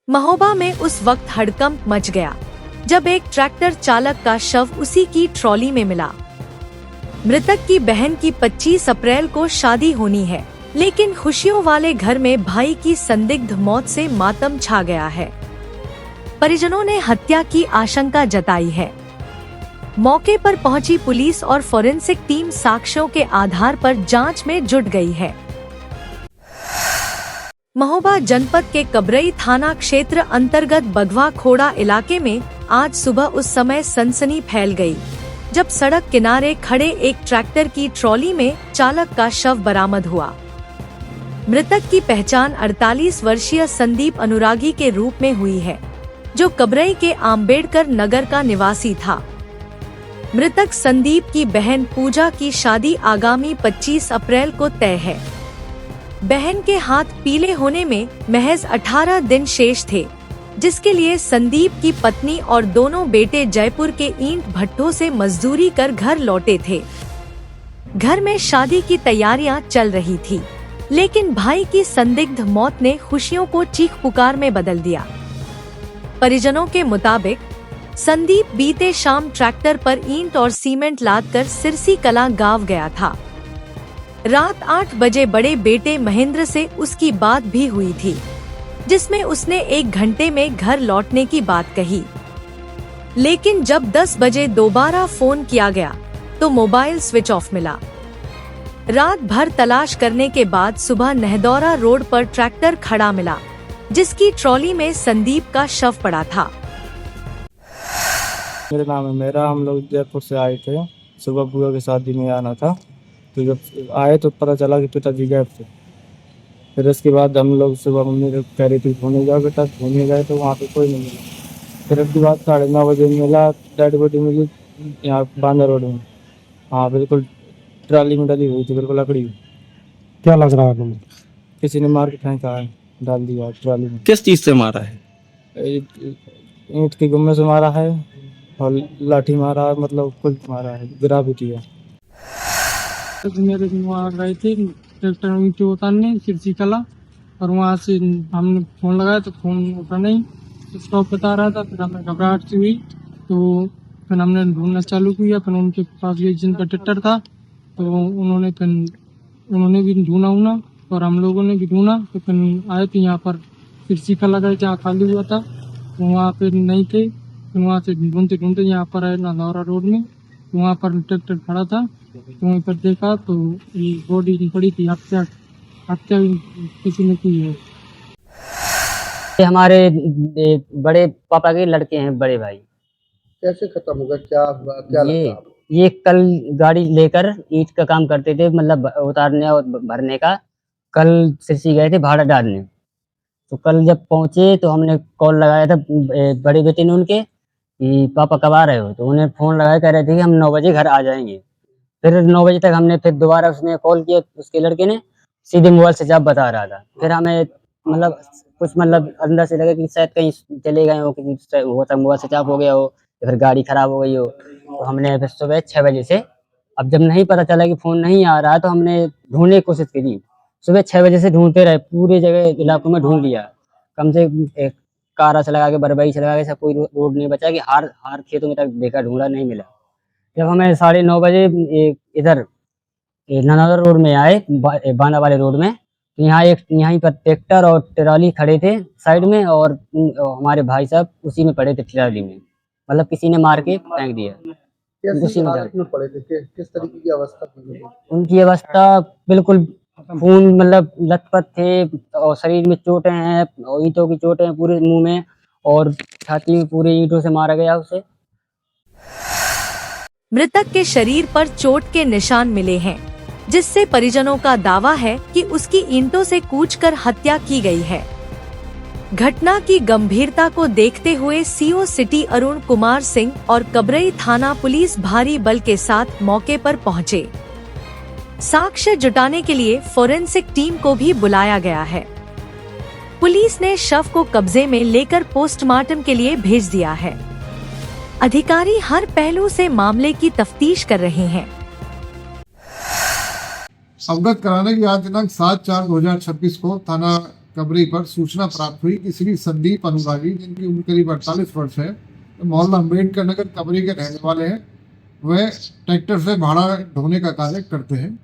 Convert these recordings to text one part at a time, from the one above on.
महोबा में उस वक्त हड़कंप मच गया जब एक ट्रैक्टर चालक का शव उसी की ट्रॉली में मिला। मृतक की बहन की 25 अप्रैल को शादी होनी है, लेकिन खुशियों वाले घर में भाई की संदिग्ध मौत से मातम छा गया है। परिजनों ने हत्या की आशंका जताई है। मौके पर पहुंची पुलिस और फोरेंसिक टीम साक्ष्यों के आधार पर जांच में जुट गई है। महोबा जनपद के कबरई थाना क्षेत्र अंतर्गत बगवा खोड़ा इलाके में आज सुबह उस समय सनसनी फैल गई जब सड़क किनारे खड़े एक ट्रैक्टर की ट्रॉली में चालक का शव बरामद हुआ। मृतक की पहचान 48 वर्षीय संदीप अनुरागी के रूप में हुई है, जो कबरई के आम्बेडकर नगर का निवासी था। मृतक संदीप की बहन पूजा की शादी आगामी 25 अप्रैल को तय है। बहन के हाथ पीले होने में महज 18 दिन शेष थे, जिसके लिए संदीप की पत्नी और दोनों बेटे जयपुर के ईंट भट्ठों से मजदूरी कर घर लौटे थे। घर में शादी की तैयारियां चल रही थी, लेकिन भाई की संदिग्ध मौत ने खुशियों को चीख पुकार में बदल दिया। परिजनों के मुताबिक संदीप बीते शाम ट्रैक्टर पर ईंट और सीमेंट लादकर सिरसी कलां गांव गया था। रात 8 बजे बड़े बेटे महेंद्र से उसकी बात भी हुई थी, जिसमें उसने 1 घंटे में घर लौटने की बात कही। लेकिन जब 10 बजे दोबारा फोन किया गया तो मोबाइल स्विच ऑफ मिला। रात भर तलाश करने के बाद सुबह नहदौरा रोड पर ट्रैक्टर खड़ा मिला, जिसकी ट्रॉली में संदीप का शव पड़ा था। मेरा नाम है मेरा। हम लोग जयपुर से आए थे, सुबह बुआ की शादी में आना था। तो जब आए तो पता चला कि पिताजी गए थे। फिर उसके बाद हम लोग सुबह मम्मी कह रही थी घूमने जाओ बेटा, घूमने गए तो वहाँ पे कोई नहीं मिला। फिर उसके बाद 9:30 बजे मिला, डेड बॉडी मिली यहाँ बांदा रोड में। हाँ बिल्कुल ट्राली में डली हुई थी, बिल्कुल लकड़ी। क्या लग रहा है तुम्हें? किसी ने मार के फेंका है, डाल दिया ट्राली में। किस चीज से मारा है? ईंट के गुम्मे से मारा है और लाठी मारा है, मतलब कुछ मारा है, गिरा भी दिया। मेरे वहाँ गए थे ट्रैक्टर में ईंटें उतारने सिरसी कला, और वहाँ से हमने फोन लगाया तो फोन उठा नहीं, स्टॉप बता रहा था। फिर हमें घबराहट सी हुई तो फिर हमने ढूंढना चालू किया। फिर उनके पास भी जिनका ट्रैक्टर था तो उन्होंने भी ढूंढा उना और हम लोगों ने भी ढूंढा। तो फिर आए थे यहाँ पर सिरसी कला गए जहाँ खाली हुआ था, तो वहाँ पे नहीं थे। फिर वहाँ से ढूंढते ढूंढते यहाँ पर आए नहदौरा रोड में, तो वहाँ पर ट्रैक्टर खड़ा था। तो वहीं पर देखा तो ये बॉडी पड़ी थी। हत्या किसी ने की है। ये हमारे बड़े पापा के लड़के हैं, बड़े भाई। कैसे खत्म होगा? क्या लगता है? ये कल गाड़ी लेकर ईंट का काम करते थे, मतलब उतारने और भरने का। कल सिरसी गए थे भाड़ा डालने। तो कल जब पहुंचे तो हमने कॉल लगाया था बड़े बेटे ने उनके कि पापा कब आ रहे हो। तो उन्हें फोन लगाया, कह रहे थे कि हम 9 बजे घर आ जाएंगे। फिर 9 बजे तक हमने फिर दोबारा उसने कॉल किया, उसके लड़के ने सीधे मोबाइल से जब बता रहा था। फिर हमें मतलब अंदर से लगा कि शायद कहीं चले गए हो, किसी मोबाइल से चाप हो गया हो या फिर गाड़ी खराब हो गई हो। तो हमने फिर सुबह 6 बजे से, अब जब नहीं पता चला कि फोन नहीं आ रहा है तो हमने ढूंढने की कोशिश करी। सुबह 6 बजे से ढूंढते रहे, पूरे जगह इलाकों में ढूंढ लिया। कम से एक कारा से लगा के, बरबई से लगा के, सब कोई रोड नहीं बचा कि हार खेतों में तक देखा, ढूंढा, नहीं मिला। जब हमें 9:30 बजे इधर ननौरा रोड में आए, बांदा वाले रोड में, तो यहीं पर ट्रैक्टर और ट्राली खड़े थे साइड में, और हमारे भाई साहब उसी में पड़े थे ट्राली में, मतलब किसी ने मार के फेंक दिया। कैसी हालत में पड़े थे? किस तरीके की अवस्था थी उनकी अवस्था बिल्कुल खून, मतलब लथपथ थे, और शरीर में चोटें हैं, और ईंटों की चोटें हैं पूरे मुंह में, और छाती में पूरे ईंटों से मारा गया उसे। मृतक के शरीर पर चोट के निशान मिले हैं, जिससे परिजनों का दावा है कि उसकी ईंटों से कूचकर हत्या की गई है। घटना की गंभीरता को देखते हुए सीओ सिटी अरुण कुमार सिंह और कबरई थाना पुलिस भारी बल के साथ मौके पर पहुंचे। साक्ष्य जुटाने के लिए फोरेंसिक टीम को भी बुलाया गया है। पुलिस ने शव को कब्जे में लेकर पोस्टमार्टम के लिए भेज दिया है। अधिकारी हर पहलू से मामले की तफ्तीश कर रहे हैं। अवगत कराने की आज दिनांक 7/4/2026 को थाना कबरी पर सूचना प्राप्त हुई कि श्री संदीप अनुरागी, जिनकी उम्र करीब 48 वर्ष है, मोहल्ला अम्बेडकर नगर कबरी के रहने वाले हैं। वह ट्रैक्टर से भाड़ा ढोने का कार्य करते हैं।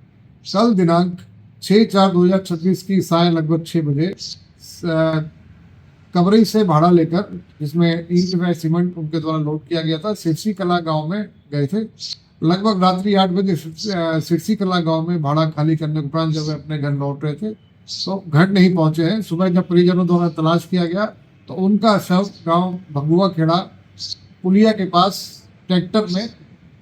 कल दिनांक 6/4/2026 की साय लगभग 6 बजे कबरी से भाड़ा लेकर, जिसमें ईंट व सीमेंट उनके द्वारा लोड किया गया था, सिरसी कला गांव में गए थे। लगभग रात्रि 8 बजे सिरसी कला गांव में भाड़ा खाली करने के उपरांत जब वे अपने घर लौट रहे थे तो घर नहीं पहुंचे हैं। सुबह जब परिजनों द्वारा तलाश किया गया तो उनका शव गांव भगुआ खेड़ा पुलिया के पास ट्रैक्टर में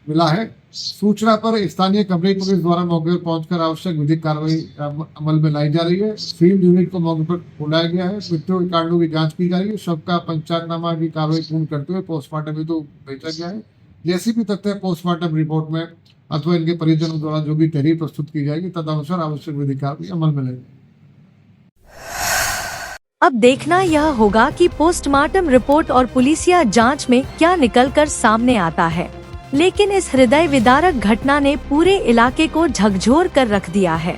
मिला है। सूचना पर स्थानीय कबरी पुलिस द्वारा मौके पर पहुंचकर आवश्यक विधिक कार्रवाई अमल में लाई जा रही है। फील्ड यूनिट को मौके पर बुलाया गया है। मृत्यु के कारणों की जांच की जा रही है। शव का पंचनामा की कार्रवाई पूर्ण करते हुए पोस्टमार्टम हेतु भेजा गया है। जैसी भी तथ्य पोस्टमार्टम रिपोर्ट में अथवा इनके परिजनों द्वारा जो भी तहरीर प्रस्तुत की जाएगी तदनुसार आवश्यक विधिक कार्रवाई अमल में लाएगी। अब देखना यह होगा कि पोस्टमार्टम रिपोर्ट और पुलिसिया जांच में क्या निकलकर सामने आता है। लेकिन इस हृदय विदारक घटना ने पूरे इलाके को झकझोर कर रख दिया है।